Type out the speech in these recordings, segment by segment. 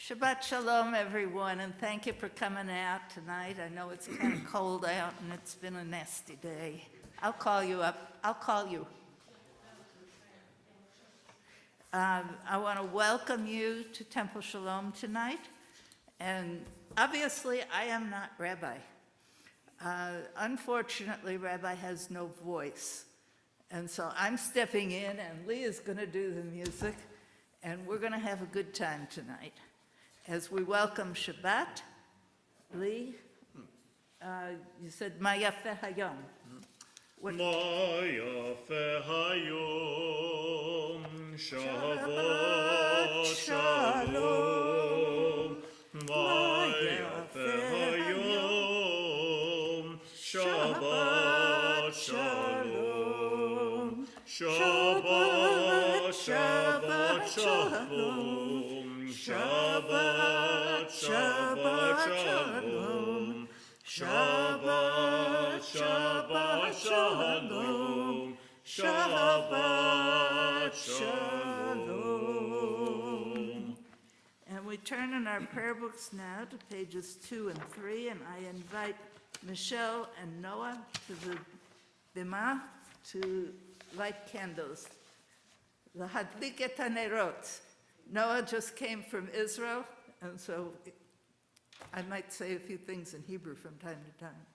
Shabbat Shalom, everyone, and thank you for coming out tonight. I know it's kind of cold out and it's been a nasty day. I'll call you up. I'll call you. I want to welcome you to Temple Shalom tonight. And obviously, I am not Rabbi. Unfortunately, Rabbi has no voice. And so I'm stepping in, and Lee is going to do the music, and we're going to have a good time tonight. As we welcome Shabbat, Lee, you said, Ma Yafeh Hayom. Ma Yafeh Hayom, Shabbat Shalom. Ma Yafeh Hayom, Shabbat Shalom. Shabbat, Shabbat Shalom. Shabbat, Shabbat Shalom. Shabbat, Shabbat Shalom. Shabbat Shalom. And we turn in our prayer books now to pages 2 and 3, and I invite Michelle and Noah to the bima to light candles. L'hadlik et hanerot. Noah just came from Israel, and so I might say a few things in Hebrew from time to time.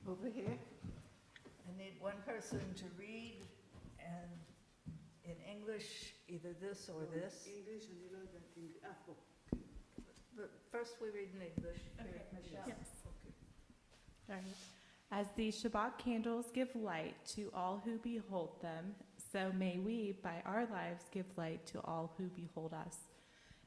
Over here, I need one person to read, and in English, either this or this. English, and you know that English. But first we read in English. Okay. Michelle. Yes. All right. As the Shabbat candles give light to all who behold them, so may we, by our lives, give light to all who behold us.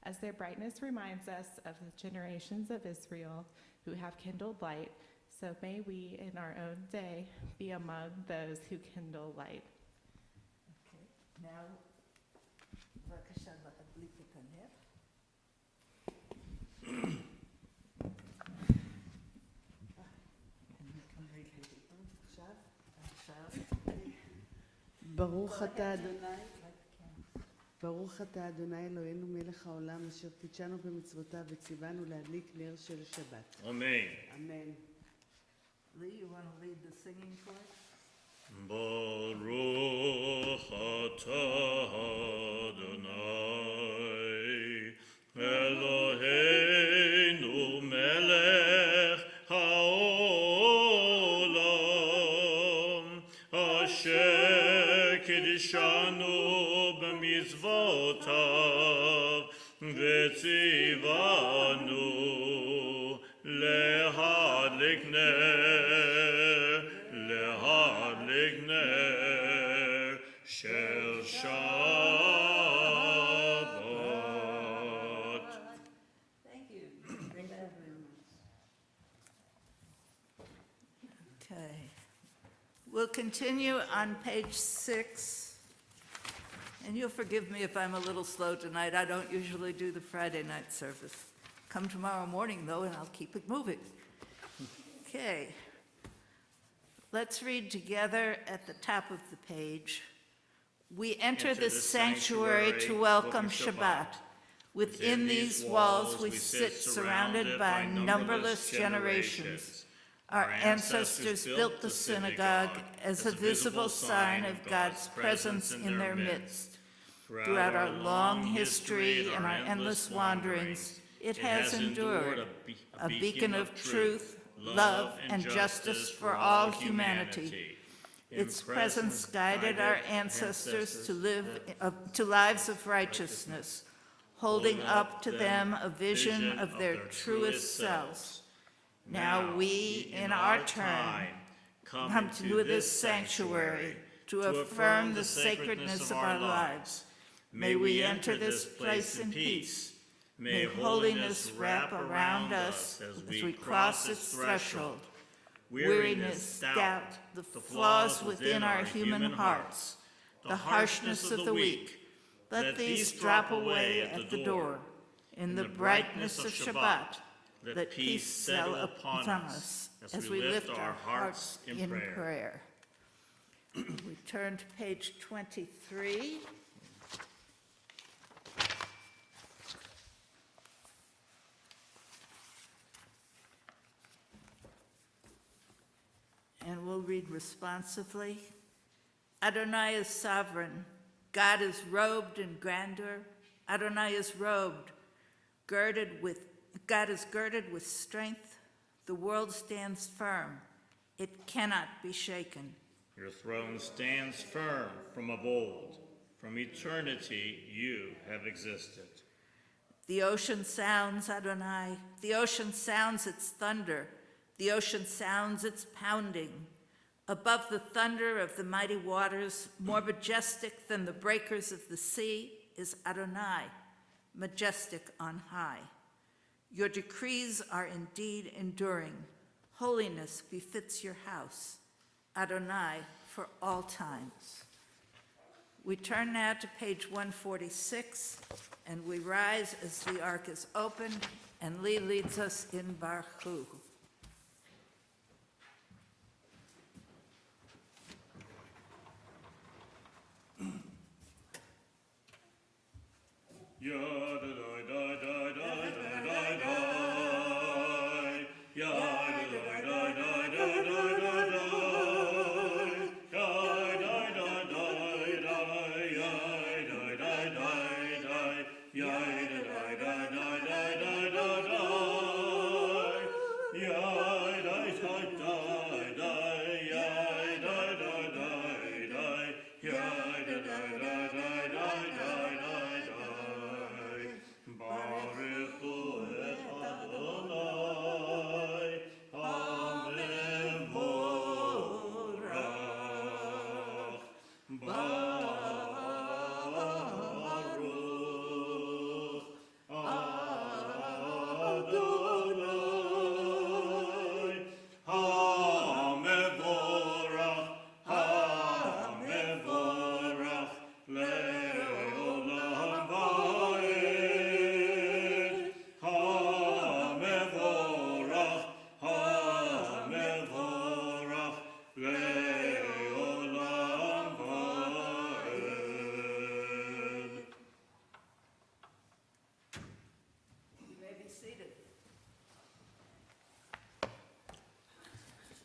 As their brightness reminds us of the generations of Israel who have kindled light, so may we, in our own day, be among those who kindle light. Okay, now, בבקשה, להדליק את הנר. ברוך אתה אדוני, ברוך אתה אדוני אלוהינו מלך העולם אשר קידשנו במצוותיו וציוונו להדליק נר של שבת. Amen. אמן. Lee, you want to lead the singing for us? Baruch atah Adonai Eloheinu melech haolam asher kiddushanu b'mitzvotav v'tzivanu lehadlik ner shel Shabbat. Thank you. Okay. We'll continue on page 6. And you'll forgive me if I'm a little slow tonight. I don't usually do the Friday night service. Come tomorrow morning, though, and I'll keep it moving. Okay. Let's read together at the top of the page. We enter this sanctuary to welcome Shabbat. Within these walls we sit surrounded by numberless generations. Our ancestors built the synagogue as a visible sign of God's presence in their midst. Throughout our long history and our endless wanderings, it has endured, a beacon of truth, love, and justice for all humanity. Its presence guided our ancestors to lives of righteousness, holding up to them a vision of their truest selves. Now we, in our turn, come to this sanctuary to affirm the sacredness of our lives. May we enter this place in peace. May holiness wrap around us as we cross its threshold. Weariness, doubt, the flaws within our human hearts, the harshness of the weak, let these drop away at the door. In the brightness of Shabbat, Let peace settle upon us as we lift our hearts in prayer. We turn to page 23. And we'll read responsively. Adonai is sovereign. God is robed in grandeur. Adonai is robed, God is girded with strength. The world stands firm. It cannot be shaken. Your throne stands firm from of old. From eternity you have existed. The ocean sounds, Adonai. The ocean sounds its thunder. The ocean sounds its pounding. Above the thunder of the mighty waters, more majestic than the breakers of the sea, is Adonai, majestic on high. Your decrees are indeed enduring. Holiness befits your house, Adonai, for all times. We turn now to page 146, and we rise as the ark is opened, and Lee leads us in Baruch Hu.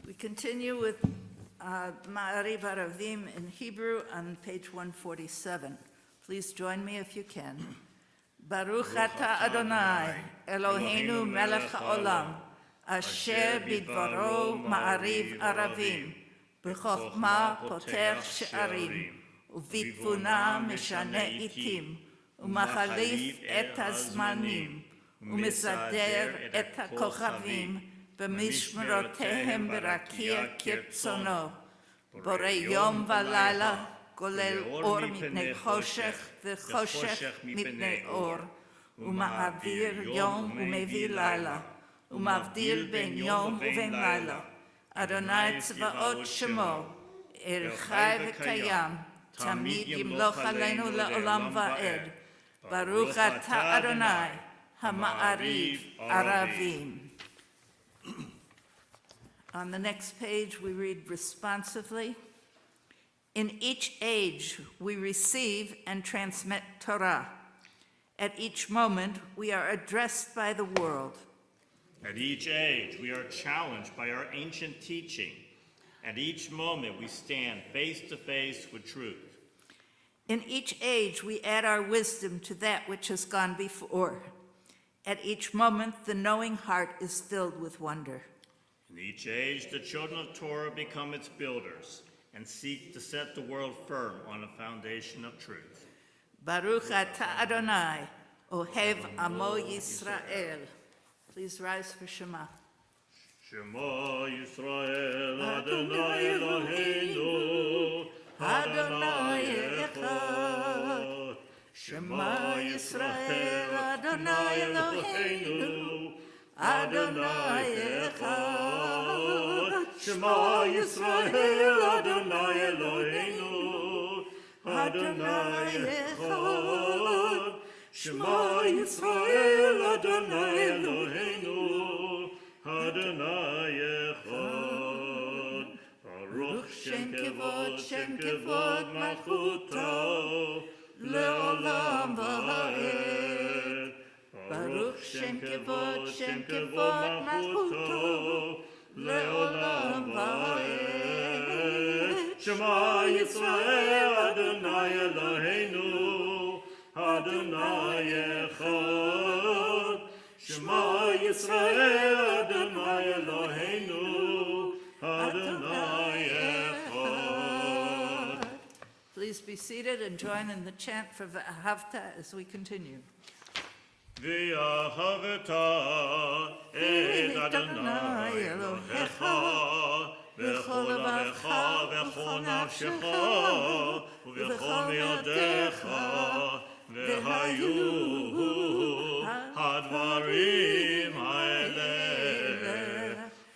We continue with Ma'ariv Aravim in Hebrew on page 147. Please join me if you can. Baruch ata Adonai, Eloheinu melech haolam, asher bidvaro ma'ariv aravim, b'chokhma potech she'arim, ובתבונה משנה עתים, ומחליף את הזמנים, ומסדר את הכוכבים, במשמרותיהם ברקיע כרצונו, בורא יום ולילה, גולל אור מפני חושך, וחושך מפני אור, ומעביר יום ומביא לילה, ומבדיל בין יום ובין לילה. אדוני צבאות שמו, ער חי וקיים, תמיד ימלוך עלינו לעולם ועד. ברוך אתה אדוני, המעריב ערבים. On the next page, we read responsively. In each age, we receive and transmit Torah. At each moment, we are addressed by the world. At each age, we are challenged by our ancient teaching. At each moment, we stand face to face with truth. In each age, we add our wisdom to that which has gone before. At each moment, the knowing heart is filled with wonder. In each age, the children of Torah become its builders and seek to set the world firm on a foundation of truth. Baruch atah Adonai, Ohev Amo Yisrael. Please rise for Shema. Shema Yisrael, Adonai Eloheinu, Adonai Echad. Shema Yisrael, Adonai Eloheinu, Adonai Echad. Shema Yisrael, Adonai Eloheinu, Adonai Echad. Shema Yisrael, Adonai Eloheinu, Adonai Echad. Baruch Shem Kevod Malchuto, Leolam Va'ed. Baruch Shem Kevod Malchuto, Leolam Va'ed. Shema Yisrael, Adonai Eloheinu, Adonai Echad. Shema Yisrael, Adonai Eloheinu, Adonai Echad. Please be seated and join in the chant for V'ahavta as we continue. V'ahavta et Adonai Elohecha, v'chol levacha, v'chol nafshecha, v'chol me'odecha, v'hayu hadvarim ha'eleh,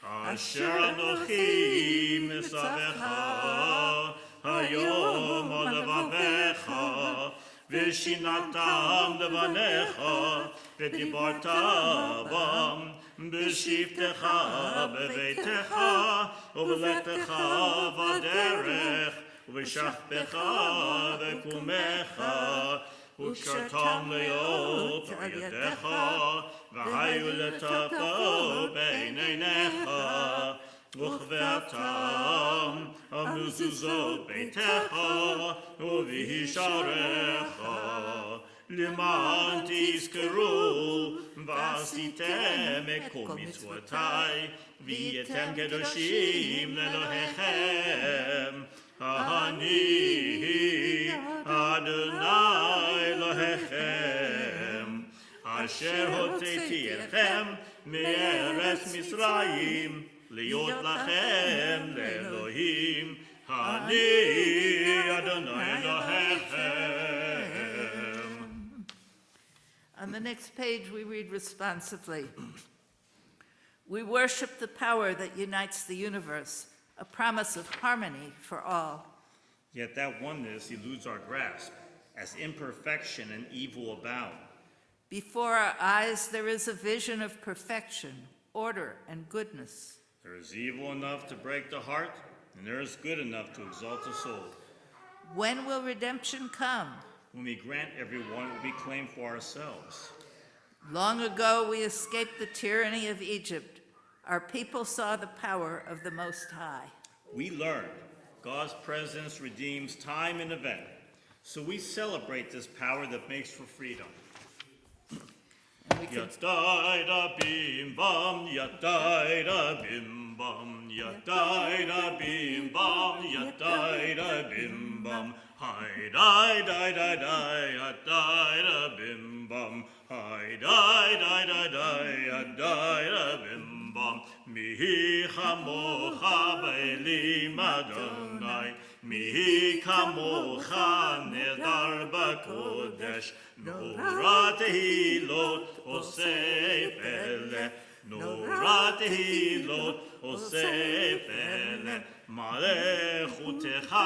asher anochi misavecha, hayom al levavecha, v'shinatam levanecha, v'dibarta bam, b'shivtecha b'veitecha, u'v'letecha v'derech, u'v'shachpecha v'kumecha, u'shartam leot al yadecha, v'hayu letapa b'eineinecha, וכבאתם המזוזות ביתך ובהישארך למען תזכרו ועשיתם את כל מצוותיי והייתם קדושים לאלוהיכם אני אדוני אלוהיכם אשר הוצאתי אתכם מארץ מצרים להיות לכם לאלוהים, אני אדוני אלוהיכם. On the next page, we read responsively. We worship the power that unites the universe, a promise of harmony for all. Yet that oneness eludes our grasp, as imperfection and evil abound. Before our eyes, there is a vision of perfection, order, and goodness. There is evil enough to break the heart, and there is good enough to exalt the soul. When will redemption come? When we grant everyone what we claim for ourselves. Long ago, we escaped the tyranny of Egypt. Our people saw the power of the Most High. We learned God's presence redeems time and event, so we celebrate this power that makes for freedom. And we can Yadaida bim bam, yadaida bim bam, yadaida bim bam, yadaida bim bam, hi dai dai dai dai, yadaida bim bam, hi dai dai dai dai, yadaida bim bam, mihi chamocha be'elim Adonai, mihi kamocha nedar b'kodesh, נורא תהילות אוסף אלה, נורא תהילות אוסף אלה, מלכותך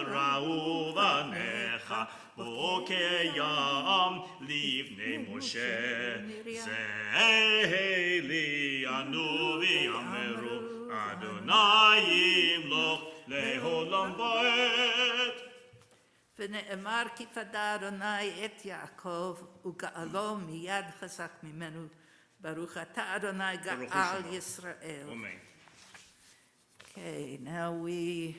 ראו בניך, בוקיים לבני משה, זה לי ענו ויאמרו, אדוני ימלוך לעולם ועד. ונאמר כי פדה אדוני את יעקב וגאלו מיד חזק ממנו. ברוך אתה אדוני גאל ישראל. Amen. Okay, now we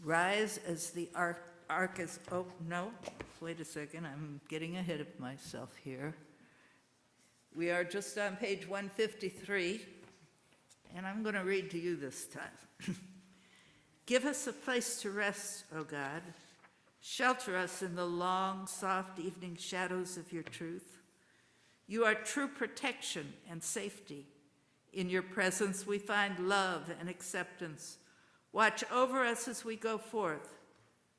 rise as the ark is, oh, no, wait a second, I'm getting ahead of myself here. We are just on page 153, and I'm going to read to you this time. Give us a place to rest, O God. Shelter us in the long, soft evening shadows of your truth. You are true protection and safety. In your presence we find love and acceptance. Watch over us as we go forth.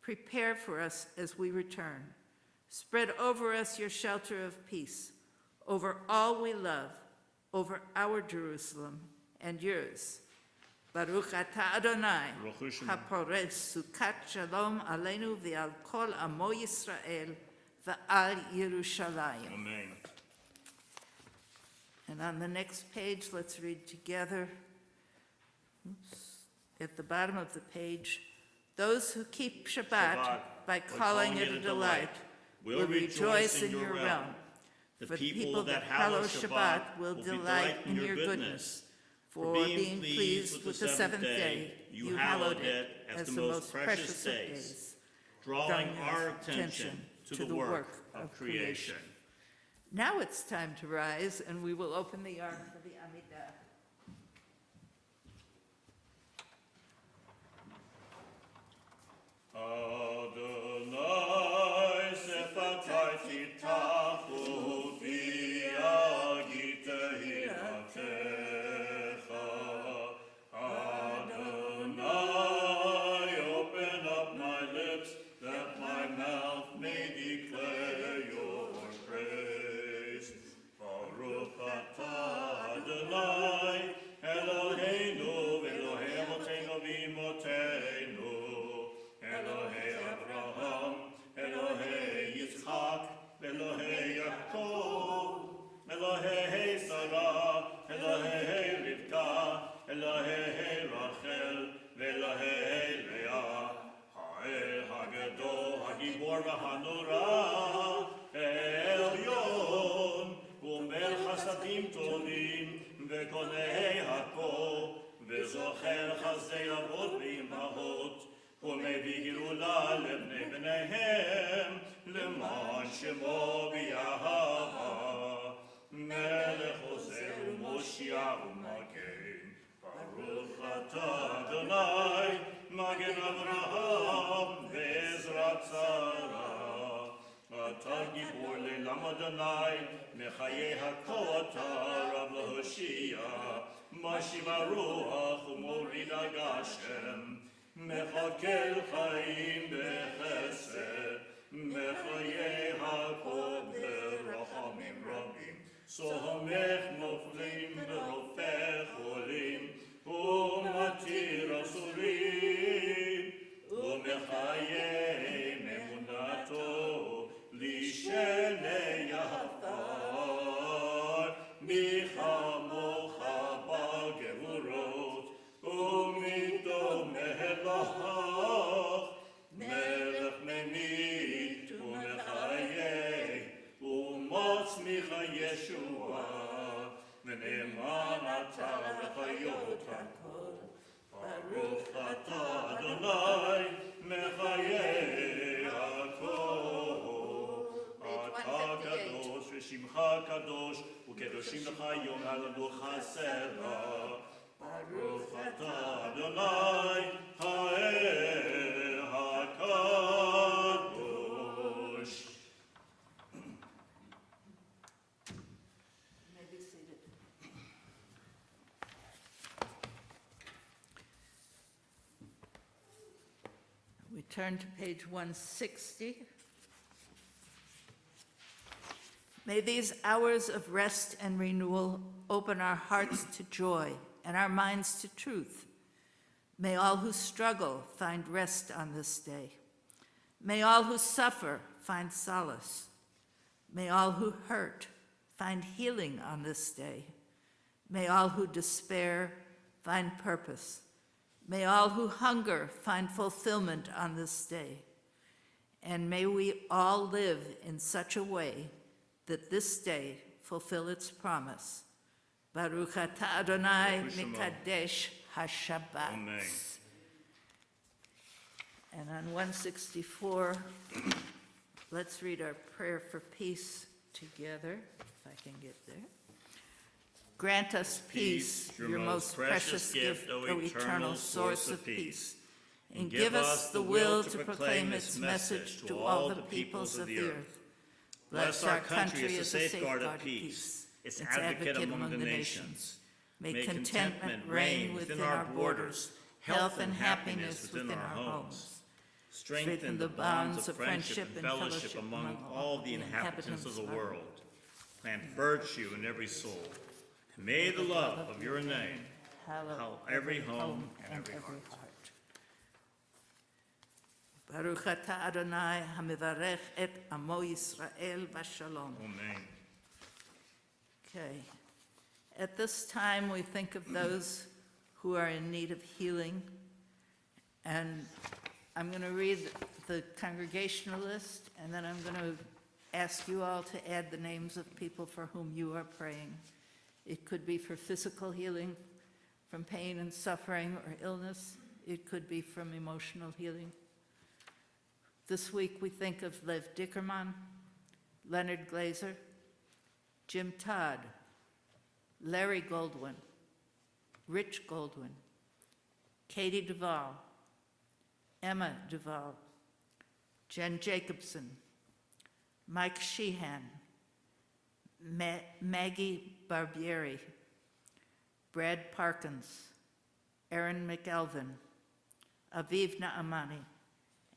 Prepare for us as we return. Spread over us your shelter of peace, over all we love, over our Jerusalem and yours. Baruch atah Adonai, hapores sukat shalom aleinu ve'al kol amo Yisrael ve'al Yerushalayim. Amen. And on the next page, let's read together. Oops. At the bottom of the page, those who keep Shabbat by calling it a delight will rejoice in your realm. The people that hallow Shabbat will delight in your goodness. For being pleased with the seventh day, you hallowed it as the most precious of days, drawing our attention to the work of creation. Now it's time to rise, and we will open the ark for the Amidah. Adonai sefatai titachu v'yagita hiratecha. Adonai, open up my lips, that my mouth may declare your praise. Baruch atah Adonai, Eloheinu, Elohei Avotenu v'imotenu. Elohei Abraham, Elohei Yitzchak, Elohei Yaakov, Elohei Sarah, Elohei Rivka, Elohei Rachel, Elohei Leah, Ha'el Hagadol, Hagibor v'Hanora, Elyon, U'mel Chasadim Tovim, V'konei Hakol, V'zocher Chazei Avot v'Imahot, ומביא גאולה לבני בניהם, למען שמו ביאהבה. מלך עוזר ומושיע ומגן, ברוך אתה אדוני, מגן אברהם בעזרת שרה. אתה גיבור לעילם אדוני, מחיי הכה אתה רב להושיע, משיב הרוח ומוריד הגשם. מחכה חיים בחסד, מחיי הכל ברחמים רבים, סומך נופלים ורופא חולים, ומתיר אסורים, ומחיים אמונתו לשני עפר, מי כמוך בגבורות, ומדומה לך, מלך ממית ומחיה, ומצמיח ישועה, ונאמן אתה לחיות הכל. ברוך אתה אדוני, מחיי הכל. אתה קדוש ושמך קדוש, וקדושים לך יום הללו חסרה. ברוך אתה אדוני, האל הקדוש. May be seated. We turn to page 160. May these hours of rest and renewal open our hearts to joy and our minds to truth. May all who struggle find rest on this day. May all who suffer find solace. May all who hurt find healing on this day. May all who despair find purpose. May all who hunger find fulfillment on this day. And may we all live in such a way that this day fulfill its promise. Baruch atah Adonai Mekadesh HaShabbat. Amen. And on 164, let's read our prayer for peace together, if I can get there. Grant us peace, your most precious gift, O eternal source of peace, and give us the will to proclaim its message to all the peoples of the earth. Bless our country as a safeguard of peace, its advocate among the nations. May contentment reign within our borders, health and happiness within our homes. Strengthen the bonds of friendship and fellowship among all the inhabitants of the world. Plant virtue in every soul. May the love of your name Hallow every home and every heart. Baruch atah Adonai hamivarech et amo Yisrael b'shalom. Amen. Okay. At this time, we think of those who are in need of healing. And I'm going to read the congregational list, and then I'm going to ask you all to add the names of people for whom you are praying. It could be for physical healing, from pain and suffering or illness. It could be from emotional healing. This week we think of Lev Dickerman, Leonard Glazer, Jim Todd, Larry Goldwyn, Rich Goldwyn, Katie Duvall, Emma Duvall, Jen Jacobson, Mike Sheehan, Maggie Barbieri, Brad Parkins, Aaron McElvin, Aviv Naamani,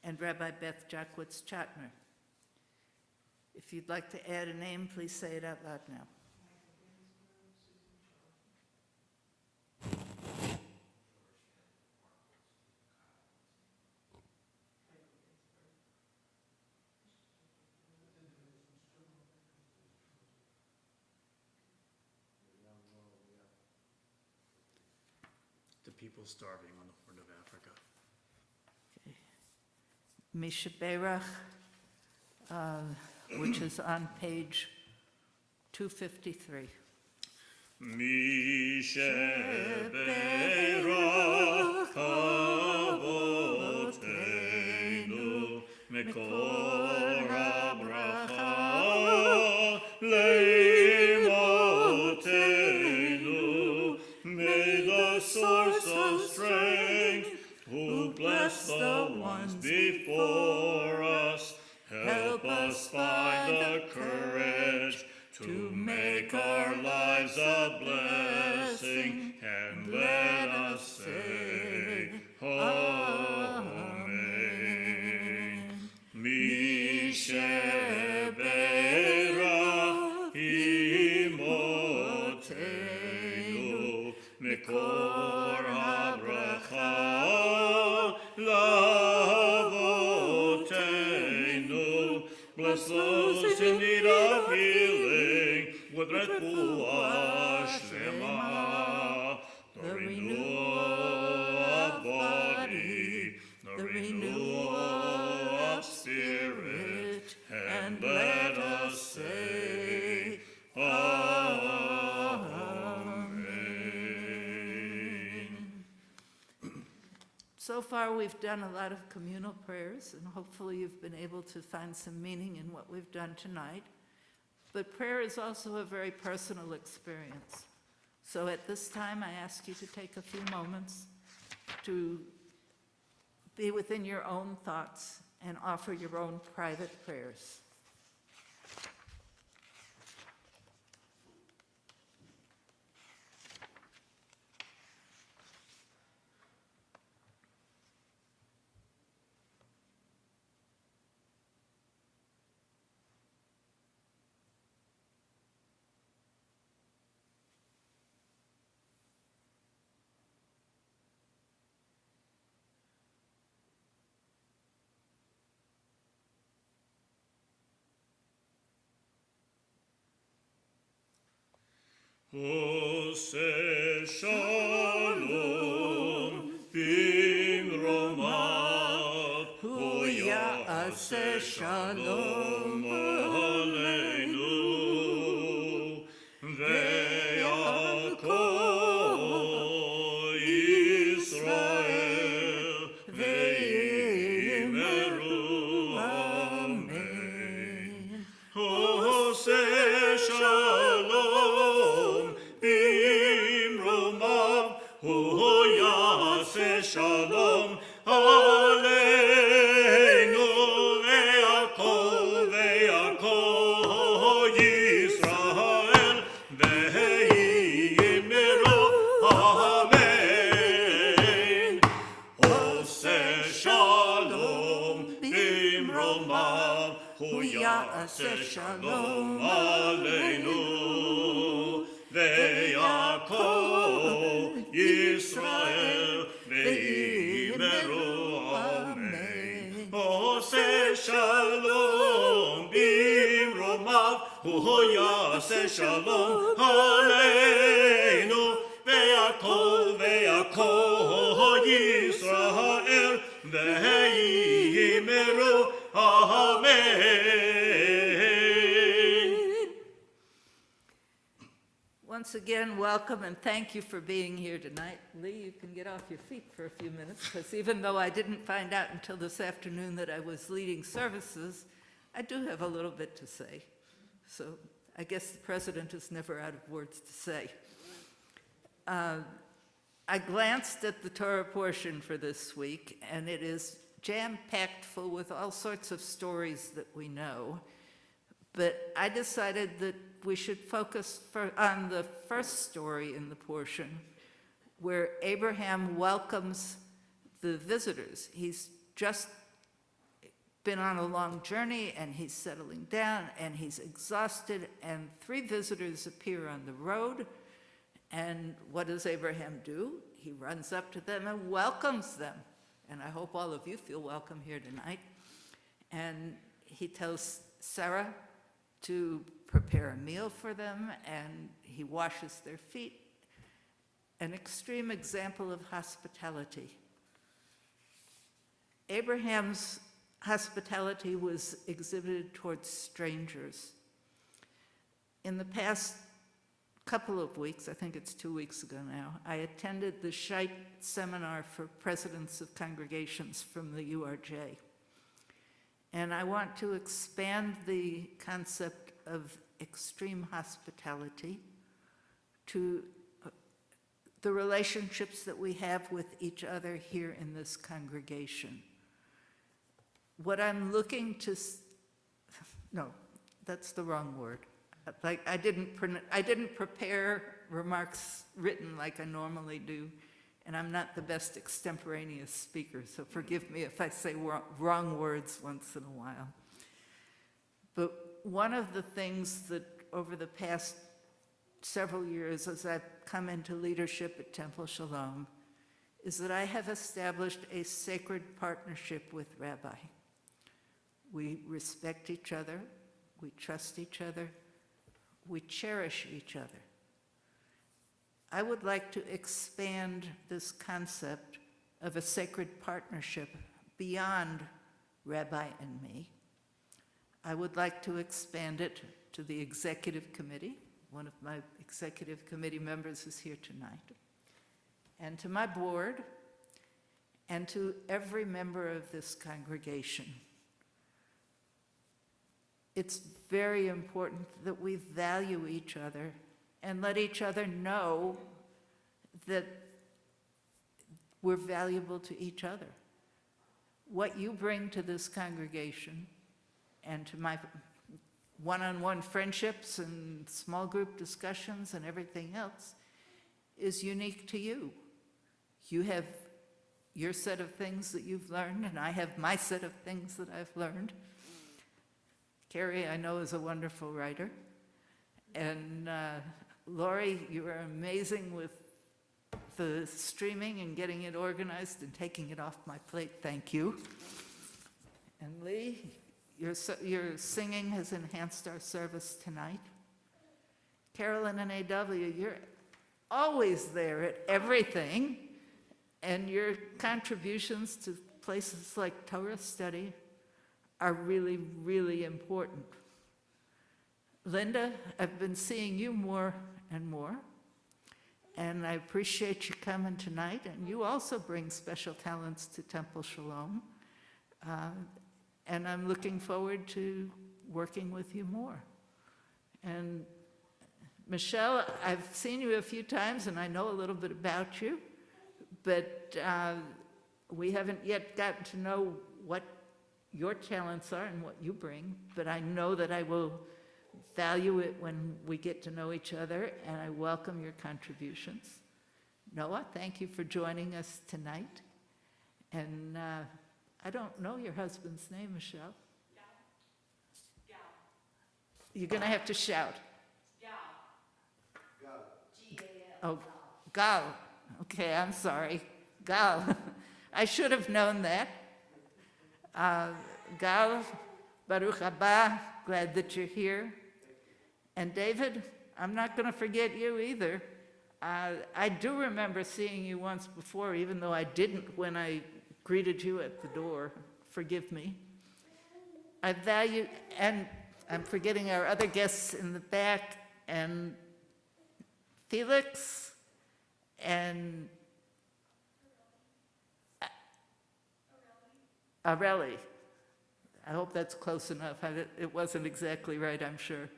and Rabbi Beth Jackwitz-Chatner. If you'd like to add a name, please say it out loud now. The people starving on the Horn of Africa. Misha Berach, which is on page 253. Misha Berach Avotenu Mekor HaBracha Leimotenu. May the source of strength, who bless the ones before us, help us find the courage to make our lives a blessing, and let us say, Amen. Mishe Berach Imotenu Mekor HaBracha Lavotenu. Bless those in need of healing with refuah shlema, the renewal of body, the renewal of spirit, and let us say, Amen. So far, we've done a lot of communal prayers, and hopefully you've been able to find some meaning in what we've done tonight. But prayer is also a very personal experience. So at this time, I ask you to take a few moments to be within your own thoughts and offer your own private prayers. Ose Shalom bimromav, Hoya Ase Shalom Aleinu, Ve'yakol Yisrael, Ve'imeru Amen. Ose Shalom bimromav, Hoya Ase Shalom Aleinu, Ve'yakol Yisrael, Ve'imeru Amen. Ose Shalom bimromav, Hoya Ase Shalom Aleinu, Ve'yakol Yisrael, Ve'imeru Amen. Ose Shalom bimromav, Hoya Ase Shalom Aleinu. Yisrael v'yimeru amen. Once again, welcome and thank you for being here tonight. Lee, you can get off your feet for a few minutes, because even though I didn't find out until this afternoon that I was leading services, I do have a little bit to say. So I guess the president is never out of words to say. I glanced at the Torah portion for this week, and it is jam-packed full with all sorts of stories that we know. But I decided that we should focus on the first story in the portion, where Abraham welcomes the visitors. He's just been on a long journey, and he's settling down, and he's exhausted, and 3 visitors appear on the road. And what does Abraham do? He runs up to them and welcomes them. And I hope all of you feel welcome here tonight. And he tells Sarah to prepare a meal for them, and he washes their feet. An extreme example of hospitality. Abraham's hospitality was exhibited towards strangers. In the past couple of weeks, I think it's 2 weeks ago now, I attended the Shite seminar for presidents of congregations from the URJ. And I want to expand the concept of extreme hospitality to the relationships that we have with each other here in this congregation. What I'm looking to, no, that's the wrong word. Like I didn't prepare remarks written like I normally do, and I'm not the best extemporaneous speaker, so forgive me if I say wrong words once in a while. But one of the things that over the past several years as I've come into leadership at Temple Shalom is that I have established a sacred partnership with Rabbi. We respect each other, we trust each other, we cherish each other. I would like to expand this concept of a sacred partnership beyond Rabbi and me. I would like to expand it to the executive committee. One of my executive committee members is here tonight. And to my board, and to every member of this congregation. It's very important that we value each other and let each other know that we're valuable to each other. What you bring to this congregation and to my one-on-one friendships and small group discussions and everything else is unique to you. You have your set of things that you've learned, and I have my set of things that I've learned. Carrie, I know, is a wonderful writer. And Lori, you are amazing with the streaming and getting it organized and taking it off my plate. Thank you. And Lee, your singing has enhanced our service tonight. Carolyn and A.W., you're always there at everything. And your contributions to places like Torah study are really, really important. Linda, I've been seeing you more and more, and I appreciate you coming tonight, and you also bring special talents to Temple Shalom, and I'm looking forward to working with you more. And Michelle, I've seen you a few times, and I know a little bit about you, but we haven't yet gotten to know what your talents are and what you bring, but I know that I will value it when we get to know each other, and I welcome your contributions. Noah, thank you for joining us tonight. And I don't know your husband's name, Michelle. Gal. You're going to have to shout. Gal. G-A-L. Oh, Gal. Okay, I'm sorry. Gal. I should have known that. Gal, Baruch haba, glad that you're here. And David, I'm not going to forget you either. I do remember seeing you once before, even though I didn't when I greeted you at the door. Forgive me. I value, and I'm forgetting our other guests in the back, and Felix, and Areli. I hope that's close enough. It wasn't exactly right, I'm sure.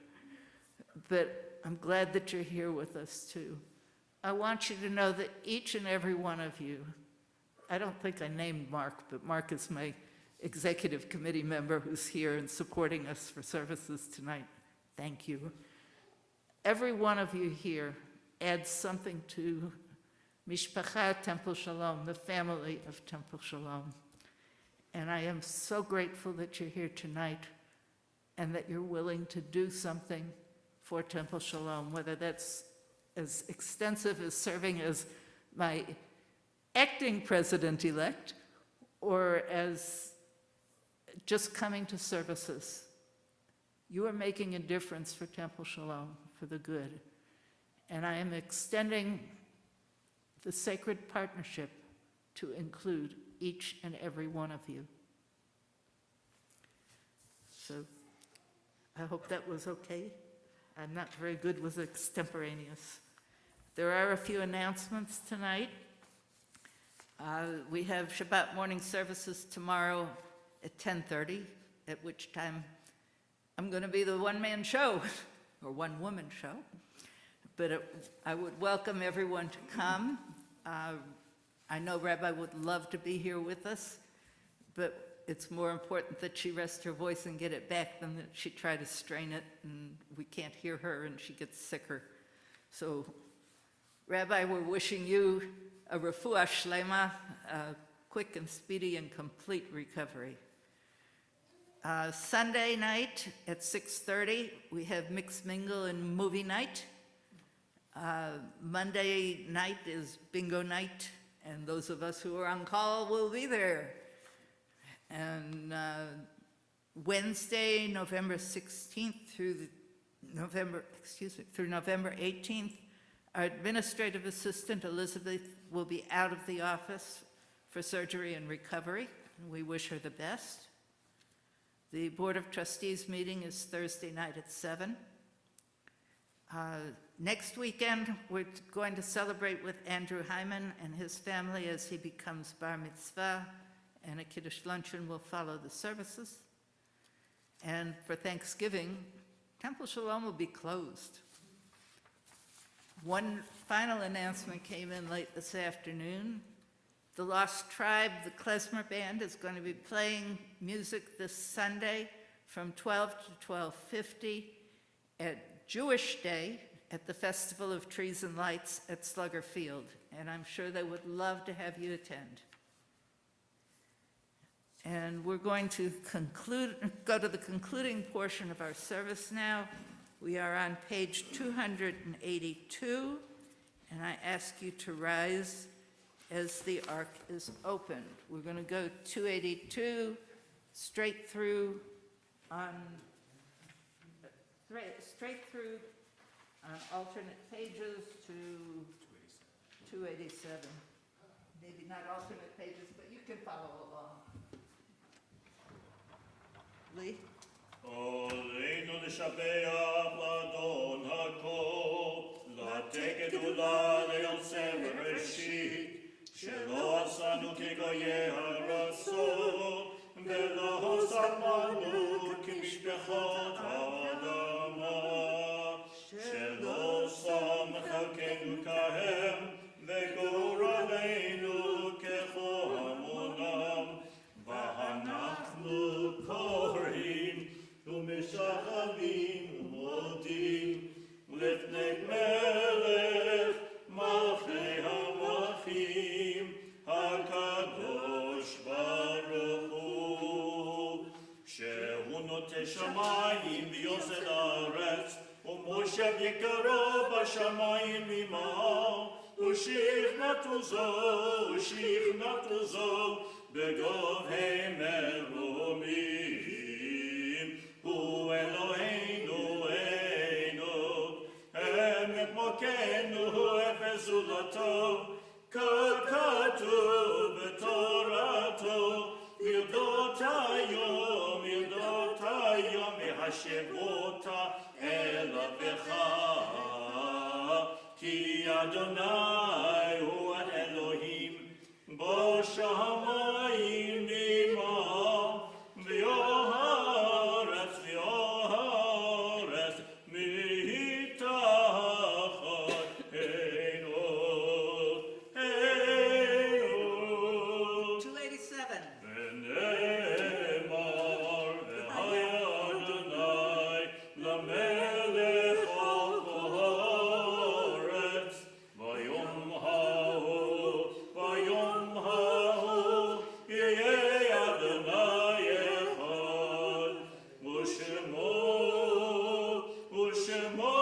But I'm glad that you're here with us, too. I want you to know that each and every one of you, I don't think I named Mark, but Mark is my executive committee member who's here and supporting us for services tonight. Thank you. Every one of you here adds something to Mishpacha Temple Shalom, the family of Temple Shalom. And I am so grateful that you're here tonight and that you're willing to do something for Temple Shalom, whether that's as extensive as serving as my acting president-elect or as just coming to services. You are making a difference for Temple Shalom, for the good. And I am extending the sacred partnership to include each and every one of you. So I hope that was okay. I'm not very good with extemporaneous. There are a few announcements tonight. We have Shabbat morning services tomorrow at 10:30, at which time I'm going to be the one-man show, or one-woman show. But I would welcome everyone to come. I know Rabbi would love to be here with us, but it's more important that she rest her voice and get it back than that she try to strain it and we can't hear her and she gets sicker. So, Rabbi, we're wishing you a refuah shlema, a quick and speedy and complete recovery. Sunday night at 6:30, we have mixed mingle and movie night. Monday night is bingo night, and those of us who are on call will be there. And Wednesday, November 16th through November 18th, our administrative assistant, Elizabeth, will be out of the office for surgery and recovery. We wish her the best. The Board of Trustees meeting is Thursday night at 7. Next weekend, we're going to celebrate with Andrew Hyman and his family as he becomes bar mitzvah, and a Kiddush luncheon will follow the services. And for Thanksgiving, Temple Shalom will be closed. One final announcement came in late this afternoon. The Lost Tribe, the klezmer band, is going to be playing music this Sunday from 12 to 12:50 at Jewish Day at the Festival of Trees and Lights at Slugger Field, and I'm sure they would love to have you attend. And we're going to go to the concluding portion of our service now. We are on page 282, and I ask you to rise as the ark is opened. We're going to go 282 straight through on alternate pages to 287. Maybe not alternate pages, but you can follow along. Lee? עלינו לשבח לאדון הכל, לתת גדולה ליוצר בראשית, שלא עשנו כגויי הרצון, ולא שמנו כמשפחות האדמה, שלא שם חלקנו כהם, וגורלנו כחומונם, ואנחנו קוראים ומשחווים ומודים לפני מלך מלכי המלכים הקדוש ברוך הוא, שהוא נוטה שמיים ויוסד הארץ ומושב יקרו בשמיים עמו, ושכנתו זו בגובהי מרומים. הוא אלוהינו, אמת מוקנו, אפס זולתו, ככתוב בתורתו, מידות היום יחשב אותה אל אביך, כי אדוני הוא האלוהים בשמיים עמו, והארץ מתחת עינו. 287. ונאמר, והיה אדוני למלך על כל הארץ, ביום ההוא יהיה אדוני אחד, ושמו אחד, ושמו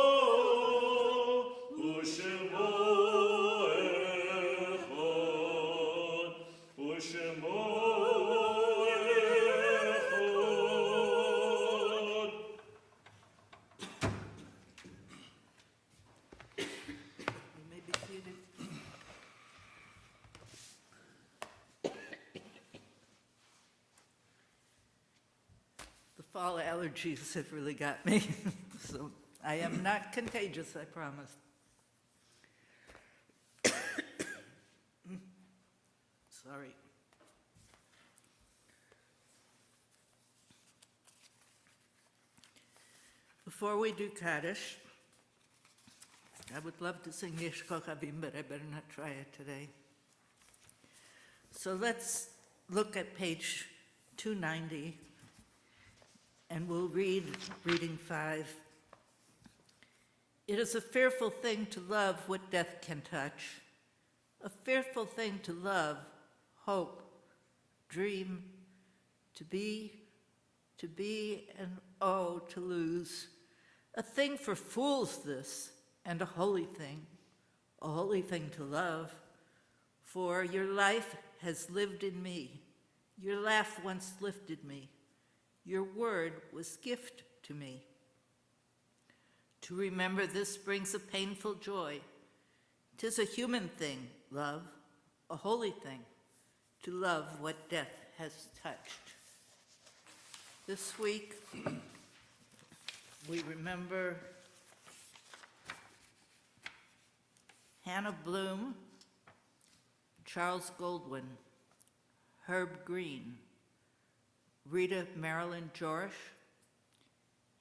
אחד. You may be seated. The fall allergies have really got me, so I am not contagious, I promise. Sorry. Before we do Kaddish, I would love to sing Yesh Kochavim, but I better not try it today. So let's look at page 290, and we'll read reading 5. It is a fearful thing to love what death can touch, a fearful thing to love, hope, dream, to be, and oh, to lose. A thing for fools this, and a holy thing to love. For your life has lived in me, your laugh once lifted me, your word was gift to me. To remember this brings a painful joy. 'Tis a human thing, love, a holy thing, to love what death has touched. This week, we remember Hannah Bloom, Charles Goldwyn, Herb Green, Rita Marilyn Jorish,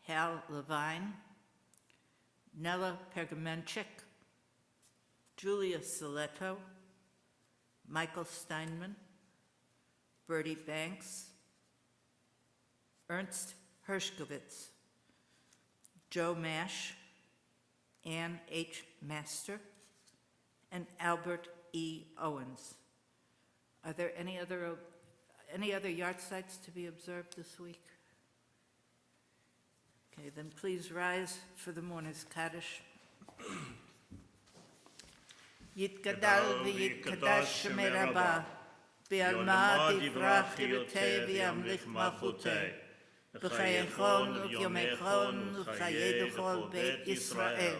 Hal Levine, Nella Pergamenchik, Julia Soletto, Michael Steinman, Bertie Banks, Ernst Hershkovitz, Joe Mash, Ann H. Master, and Albert E. Owens. Are there any other yard sites to be observed this week? Okay, then please rise for the morning's Kaddish. Yitgadal v'yitkadosh shemei Rabbah, v'alma tivrach chilutei v'yamlich malchutei, v'chayechon v'yomechon v'chayei b'chol beit Yisrael,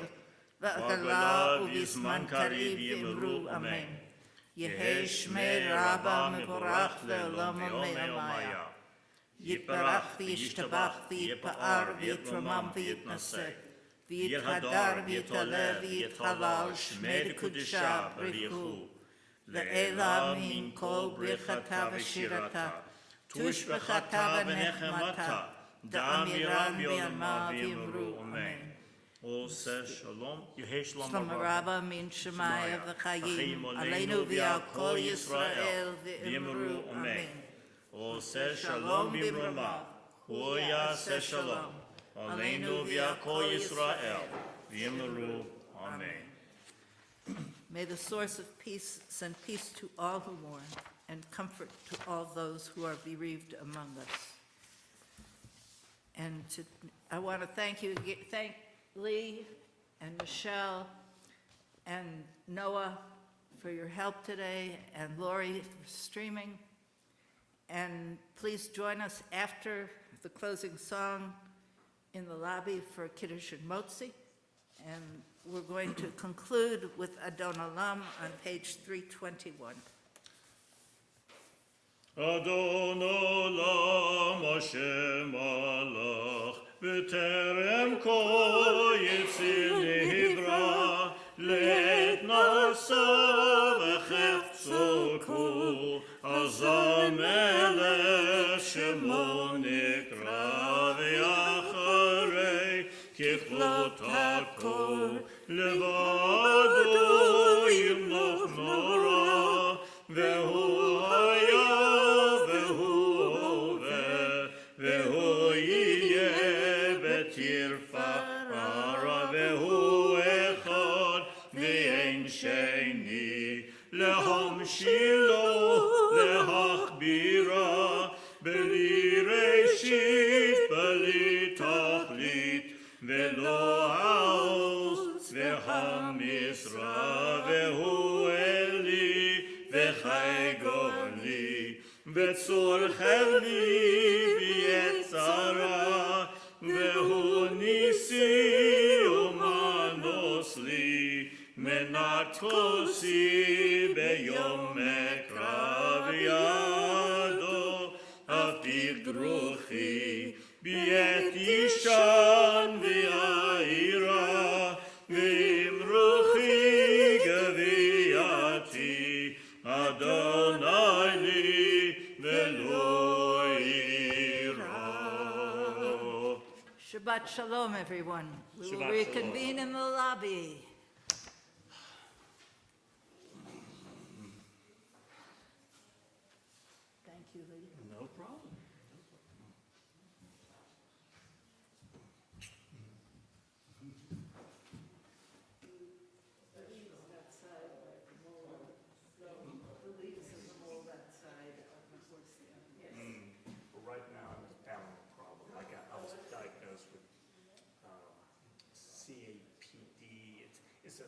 v'agala u'v'zman kariv yimru amen. Yehei shmei Rabbah mevorach ve'olam me'amaya. Yitbarach v'yishtabach v'yitpa'ar v'yitromam v'yitnaseh. V'yithadar v'yitalev v'yithalal shmei d'kudshah b'richu. Le'ela min kol brichata v'shirata. Tush b'chata v'nechemata. Da'amiram v'yalma v'yimru amen. All says Shalom. Yehei Shalom Shalom Rabba min Shemaya v'chayim. Aleinu v'yal kol Yisrael v'imru amen. All says Shalom b'brama. Hoya says Shalom. Aleinu v'yal kol Yisrael v'imru amen. May the source of peace send peace to all who mourn and comfort to all those who are bereaved among us. And I want to thank Lee and Michelle and Noah for your help today, and Lori for streaming. And please join us after the closing song in the lobby for Kiddush and Motzi. And we're going to conclude with Adon Olam on page 321. Adon Olam Hashem Malach B'terem kol yitzir nivra Let nasa v'chefzo kol Azam melech shemo nikra V'yacharei kichlot hakol Levado yimloch nora V'hu Shilo lehachbira beli reshit beli tachlit velo haos v'hamisra vehu eli v'chai goli v'tzorchevli v'yetzara vehu nisi umanos li menat kosi beyom ekra v'yado afir druchi b'yet yishan v'ya'ira v'im ruchi gaviyati Adonai li v'lo ira. Shabbat Shalom, everyone. We will Shabbat reconvene in the lobby. Thank you, Lee. No problem. Right now, I'm having a problem. I was diagnosed with CAPD. It's a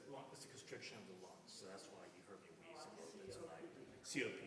constriction of the lungs, so that's why you heard me wheeze a little bit tonight. COPD.